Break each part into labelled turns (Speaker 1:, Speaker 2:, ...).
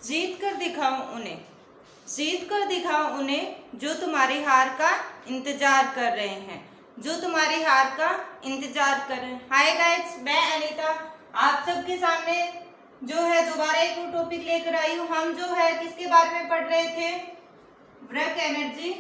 Speaker 1: जीत कर दिखाओ उन्हें, जीत कर दिखाओ उन्हें जो तुम्हारी हार का इंतजार कर रहे हैं, जो तुम्हारी हार का इंतजार कर रहे हैं। हाय गाइस, मैं अनीता आप सबके सामने जो है दोबारा एक टॉपिक लेकर आई हूँ। हम जो है किसके बारे में पढ़ रहे थे? Work energy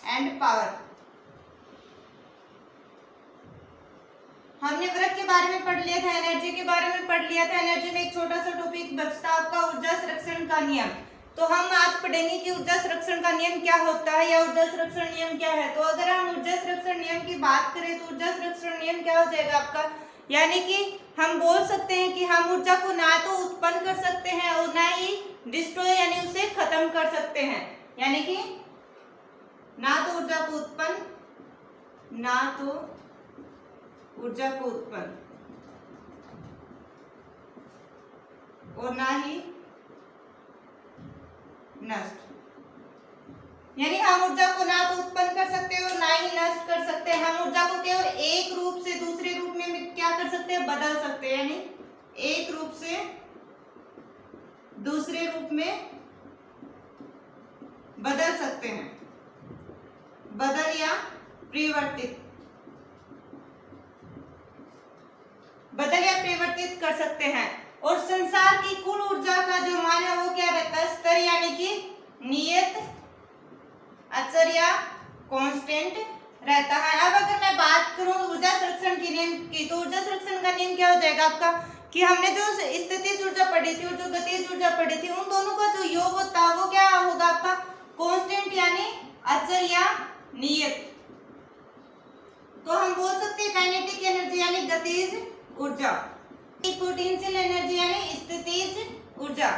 Speaker 1: and power. हमने वर्क के बारे में पढ़ लिया था, एनर्जी के बारे में पढ़ लिया था। एनर्जी में एक छोटा सा टॉपिक बचता आपका ऊर्जा संरक्षण का नियम। तो हम आज पढ़ेंगे कि ऊर्जा संरक्षण का नियम क्या होता है या ऊर्जा संरक्षण नियम क्या है। तो अगर हम ऊर्जा संरक्षण नियम की बात करें तो ऊर्जा संरक्षण नियम क्या हो जाएगा आपका, यानी कि हम बोल सकते हैं कि हम ऊर्जा को ना तो उत्पन्न कर सकते हैं और ना ही डिस्ट्रॉय यानी उसे खत्म कर सकते हैं। यानी कि ना तो ऊर्जा को उत्पन्न, ना तो ऊर्जा को उत्पन्न और ना ही नष्ट। यानी हम ऊर्जा को ना तो उत्पन्न कर सकते हैं और ना ही नष्ट कर सकते हैं। हम ऊर्जा को केवल एक रूप से दूसरे रूप में क्या कर सकते हैं? बदल सकते हैं। यानी एक रूप से दूसरे रूप में बदल सकते हैं, बदल या परिवर्तित, बदल या परिवर्तित कर सकते हैं। और संसार की कुल ऊर्जा का जो मान है वो क्या रहता है? स्तर यानी कि नियत, अचर या कांस्टेंट रहता है। अब अगर मैं बात करूं ऊर्जा संरक्षण के नियम की, तो ऊर्जा संरक्षण का नियम क्या हो जाएगा आपका कि हमने जो स्थितिज ऊर्जा पढ़ी थी और जो गतिज ऊर्जा पढ़ी थी, उन दोनों का जो योग होता है वो क्या होगा आपका? कांस्टेंट यानी अचर या नियत। तो हम बोल सकते हैं काइनेटिक एनर्जी यानी गतिज ऊर्जा, पोटेंशियल एनर्जी यानी स्थितिज ऊर्जा।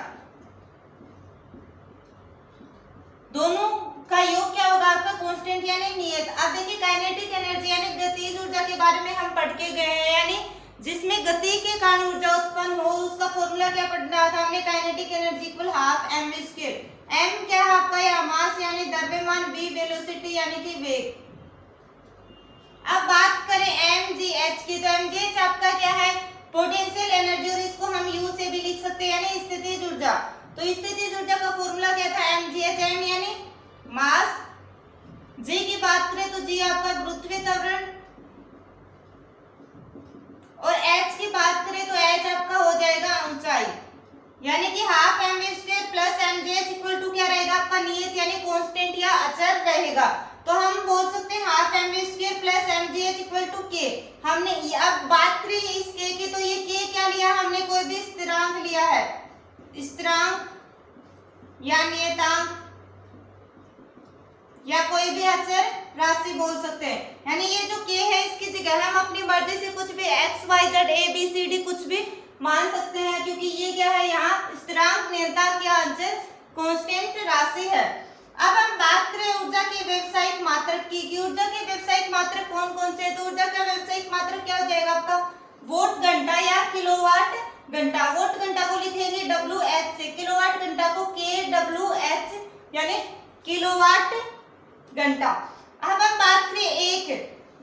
Speaker 1: दोनों का योग क्या होगा आपका? कांस्टेंट यानी नियत। अब देखिए काइनेटिक एनर्जी यानी गतिज ऊर्जा के बारे में हम पढ़ के गए हैं, यानी जिसमें गति के कारण ऊर्जा उत्पन्न हो, उसका फॉर्मूला क्या पढ़ना था हमने? Kinetic energy equal half M V square. M क्या है आपका? या मास यानी द्रव्यमान, वी वेलोसिटी यानी कि वेग। अब बात करें एम जी एच की, तो एम जी एच आपका क्या है? पोटेंशियल एनर्जी, और इसको हम यू से भी लिख सकते हैं यानी स्थितिज ऊर्जा। तो स्थितिज ऊर्जा का फॉर्मूला क्या था? M G H. एम यानी मास, जी की बात करें तो जी आपका गुरुत्वीय त्वरण, और एच की बात करें तो एच आपका हो जाएगा ऊंचाई। यानी कि half M V square plus M G H equal to क्या रहेगा आपका? नियत यानी कांस्टेंट या अचर रहेगा। तो हम बोल सकते हैं half M V square plus M G H equal to के। हमने अब बात करी इस के की, तो ये के क्या लिया हमने? कोई भी स्थिरांक लिया है, स्थिरांक या नियतांक या कोई भी अचर राशि बोल सकते हैं। यानी ये जो के है इसकी जगह हम अपनी मर्जी से कुछ भी X Y Z A B C D कुछ भी मान सकते हैं, क्योंकि ये क्या है? यहाँ स्थिरांक, नियतांक या अचर कांस्टेंट राशि है। अब हम बात करें ऊर्जा के व्यावसायिक मात्रक की, कि ऊर्जा के व्यावसायिक मात्रक कौन कौन से हैं? तो ऊर्जा का व्यावसायिक मात्रक क्या हो जाएगा आपका? वोट घंटा या किलोवाट घंटा। वोट घंटा को लिखेंगे WH से, किलोवाट घंटा को KWH यानी किलोवाट घंटा। अब हम बात करें एक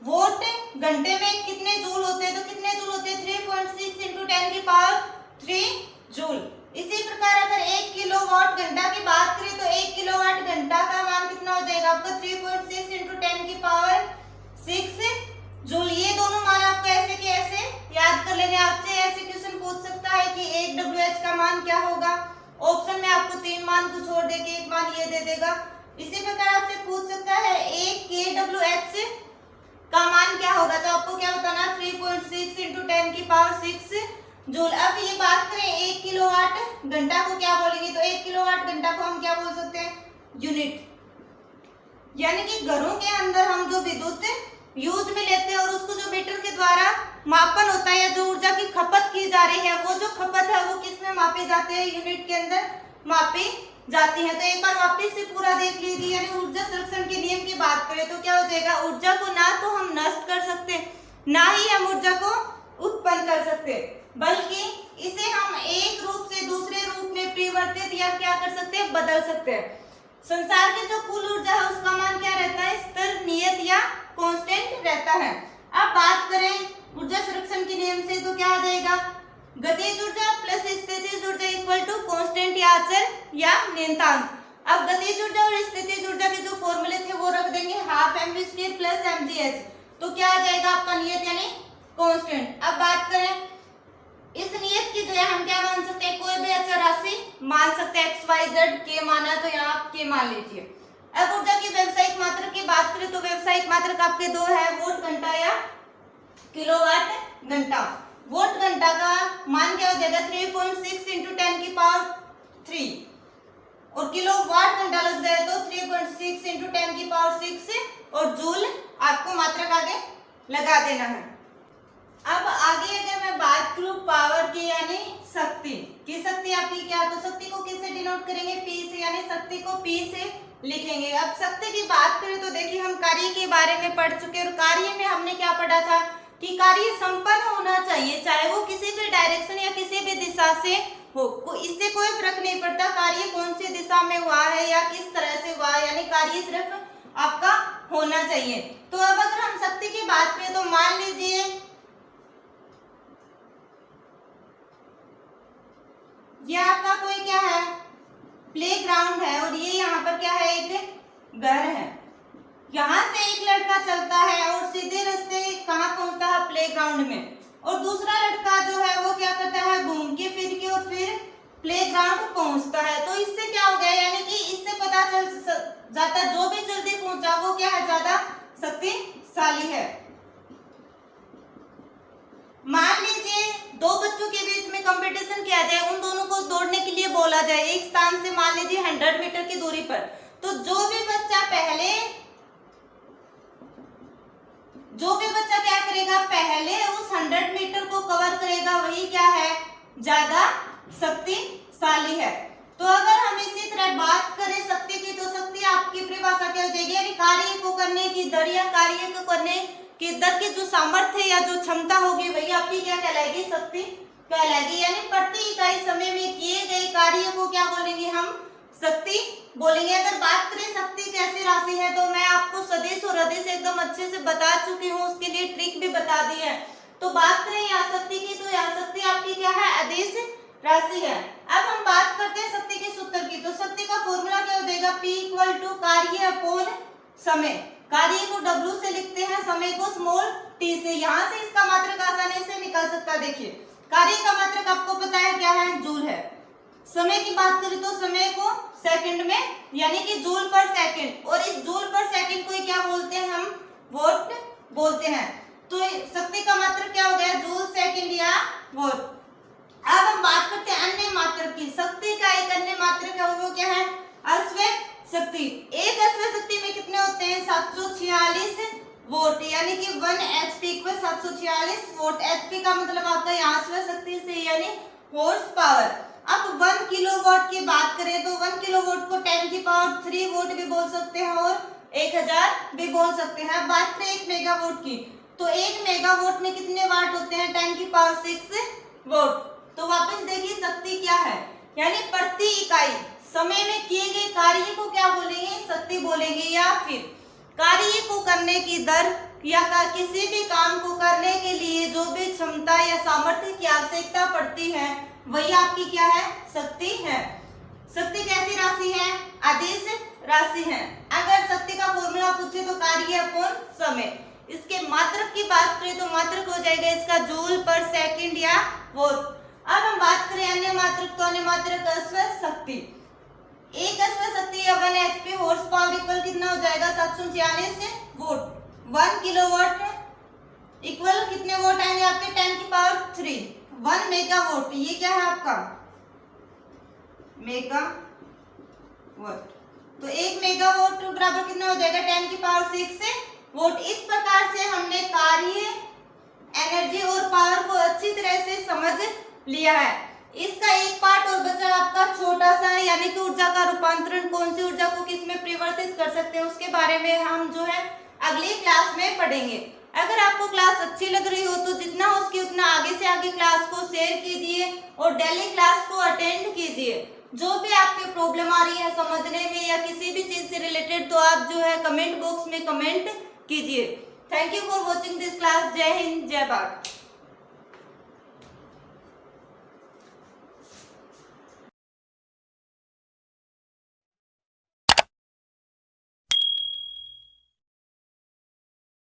Speaker 1: वोट घंटे में कितने जूल होते हैं? तो कितने जूल होते हैं? 3.6 × 10 की पावर 3 जूल। इसी प्रकार अगर 1 किलोवाट घंटा की बात करें तो 1 किलोवाट घंटा का मान कितना हो जाएगा आपका? 3.6 × 10 की पावर 6 जूल। ये दोनों मान आपको ऐसे के ऐसे याद कर लेने। आपसे ऐसे क्वेश्चन पूछ सकता है कि 1 WH का मान क्या होगा? ऑप्शन में आपको 3 मान को छोड़ दे के 1 मान ये दे देगा। इसी प्रकार आपसे पूछ सकता है 1 KWH का मान क्या होगा? तो आपको क्या बताना? 3.6 × 10 की पावर 6 जूल। अब ये बात करें 1 किलोवाट घंटा को क्या बोलेंगे? तो 1 किलोवाट घंटा को हम क्या बोल सकते हैं? यूनिट। यानी कि घरों के अंदर हम जो विद्युत यूज में लेते हैं और उसको जो मीटर के द्वारा मापन होता है या जो ऊर्जा की खपत की जा रही है, वो जो खपत है वो किस में मापे जाते हैं? यूनिट के अंदर मापी जाती है। तो एक बार वापस से पूरा देख लीजिए। यानी ऊर्जा संरक्षण के नियम की बात करें तो क्या हो जाएगा? ऊर्जा को ना तो हम नष्ट कर सकते, ना ही हम ऊर्जा को उत्पन्न कर सकते, बल्कि इसे हम एक रूप से दूसरे रूप में परिवर्तित या क्या कर सकते हैं? बदल सकते हैं। संसार की जो कुल ऊर्जा है उसका मान क्या रहता है? स्थिर, नियत या कांस्टेंट रहता है। अब बात करें ऊर्जा संरक्षण के नियम से तो क्या आ जाएगा? गतिज ऊर्जा प्लस स्थितिज ऊर्जा इक्वल टू कांस्टेंट या अचल या नियतांक। अब गतिज ऊर्जा और स्थितिज ऊर्जा के जो फॉर्मूले थे वो रख देंगे, हाफ mv² प्लस mgh, तो क्या आ जाएगा आपका नियत यानी कांस्टेंट। अब बात करें इस नियत की जगह हम क्या मान सकते हैं, कोई भी अचल राशि मान सकते हैं, x y z k माना तो यहाँ आप k मान लीजिए। अब ऊर्जा की व्यावसायिक मात्रक की बात करें तो व्यावसायिक मात्रक आपके दो है, वोल्ट घंटा या किलोवाट घंटा। वोल्ट घंटा का मान क्या हो जाएगा 3.6 × 10⁻³ और किलोवाट घंटा लग जाए तो 3.6 × 10⁻6 और जूल आपको मात्रक आगे लगा देना है। अब आगे अगर मैं बात करूं पावर की यानी शक्ति की, शक्ति आपकी क्या, तो शक्ति को किससे डिनोट करेंगे, P से, यानी शक्ति को P से लिखेंगे। अब शक्ति की बात करें तो देखिए हम कार्य के बारे में पढ़ चुके हैं और कार्य में हमने क्या पढ़ा था कि कार्य संपन्न होना चाहिए, चाहे वो किसी भी डायरेक्शन या किसी भी दिशा से हो, इससे कोई फर्क नहीं पड़ता कार्य कौन सी दिशा में हुआ है या किस तरह से हुआ है, यानी कार्य सिर्फ आपका होना चाहिए। तो अब अगर हम शक्ति की बात करें तो मान लीजिए ये आपका कोई क्या है, प्लेग्राउंड है और ये यहाँ पर क्या है, एक घर है। यहाँ से एक लड़का चलता है और सीधे रास्ते कहाँ पहुंचता है, प्लेग्राउंड में, और दूसरा लड़का जो है वो क्या करता है, घूम के फिर के और फिर प्लेग्राउंड पहुंचता है। तो इससे क्या हो गया, यानी कि इससे पता चल जाता जो भी जल्दी पहुंचा वो क्या है, ज्यादा शक्तिशाली है। मान लीजिए दो बच्चों के बीच में कंपटीशन किया जाए, उन दोनों को दौड़ने के लिए बोला जाए एक स्थान से मान लीजिए 100 मीटर की दूरी पर, तो जो भी बच्चा क्या करेगा, पहले उस 100 मीटर को कवर करेगा, वही क्या है, ज्यादा शक्तिशाली है। तो अगर हम इसी तरह बात करें शक्ति की, तो शक्ति आपकी परिभाषा क्या हो जाएगी, यानी कार्य को करने की दर या कार्य को करने की दर की जो सामर्थ्य या जो क्षमता होगी वही आपकी क्या कहलाएगी, शक्ति कहलाएगी। यानी प्रति इकाई समय में किए गए कार्य को क्या बोलेंगे, हम शक्ति बोलेंगे। अगर बात करें शक्ति कैसी राशि है, तो मैं आपको सदिश और अदिश एकदम अच्छे से बता चुकी हूँ, उसके लिए ट्रिक भी बता दी है। तो बात करें यहाँ शक्ति की, तो यहाँ शक्ति आपकी क्या है, अदिश राशि है। अब हम बात करते हैं शक्ति के सूत्र की, तो शक्ति का फॉर्मूला क्या हो जाएगा, P = कार्य अपॉन समय। कार्य को W से लिखते हैं, समय को स्मॉल t से। यहाँ से इसका मात्रक आसानी से निकल सकता है। देखिए कार्य का मात्रक आपको पता है क्या है, जूल है। समय की बात करें तो समय को सेकंड में यानी कि जूल पर सेकंड, और इस जूल पर सेकंड को क्या बोलते हैं, हम वोट बोलते हैं। तो शक्ति का मात्रक क्या हो गया, जूल सेकंड या वोट। अब हम बात करते हैं अन्य मात्रक की। शक्ति का एक अन्य मात्रक है वो क्या है, अश्व शक्ति। एक अश्व शक्ति में कितने होते हैं, 746 वोट, यानी कि 1 HP = 746 वोट। HP का मतलब आपका यहाँ अश्व शक्ति से यानी हॉर्स पावर। अब 1 किलोवाट की बात करें तो 1 किलोवाट को 10⁻³ वोट भी बोल सकते हैं और 1000 भी बोल सकते हैं। बात करें 1 मेगावाट की, तो 1 मेगावाट में कितने वाट होते हैं, 10⁻6 वोट। तो वापस देखिए शक्ति क्या है, यानी प्रति इकाई समय में किए गए कार्य को क्या बोलेंगे, शक्ति बोलेंगे। या फिर कार्य को करने की दर या किसी भी काम को करने के लिए जो भी क्षमता या सामर्थ्य की आवश्यकता पड़ती है वही आपकी क्या है, शक्ति है। शक्ति कैसी राशि है, अदिश राशि है। अगर शक्ति का फॉर्मूला पूछे तो कार्य अपॉन समय। इसके मात्रक की बात करें तो मात्रक हो जाएगा इसका जूल पर सेकंड या वोट। अब हम बात करें अन्य मात्रक, तो अन्य मात्रक अश्व शक्ति। एक अश्व शक्ति या 1 HP हॉर्स पावर इक्वल कितना हो जाएगा, 746 वोट। 1 किलोवाट इक्वल कितने वोट आएंगे आपके, 10⁻³ 1 मेगावाट। ये क्या है आपका मेगावाट। तो 1 मेगावाट बराबर कितना हो जाएगा, 10⁻6 वोट। इस प्रकार से हमने कार्य, एनर्जी और पावर को अच्छी तरह से समझ लिया है। इसका एक पार्ट और बचा आपका छोटा सा, यानी कि ऊर्जा का रूपांतरण, कौन सी ऊर्जा को किस में परिवर्तित कर सकते हैं, उसके बारे में हम जो है अगली क्लास में पढ़ेंगे। अगर आपको क्लास अच्छी लग रही हो तो जितना हो सके उतना आगे से आगे क्लास को शेयर कीजिए और डेली क्लास को अटेंड कीजिए। जो भी आपकी प्रॉब्लम आ रही है समझने में या किसी भी चीज से रिलेटेड, तो आप जो है कमेंट बॉक्स में कमेंट कीजिए। Thank you for watching this class. जय हिंद, जय भारत।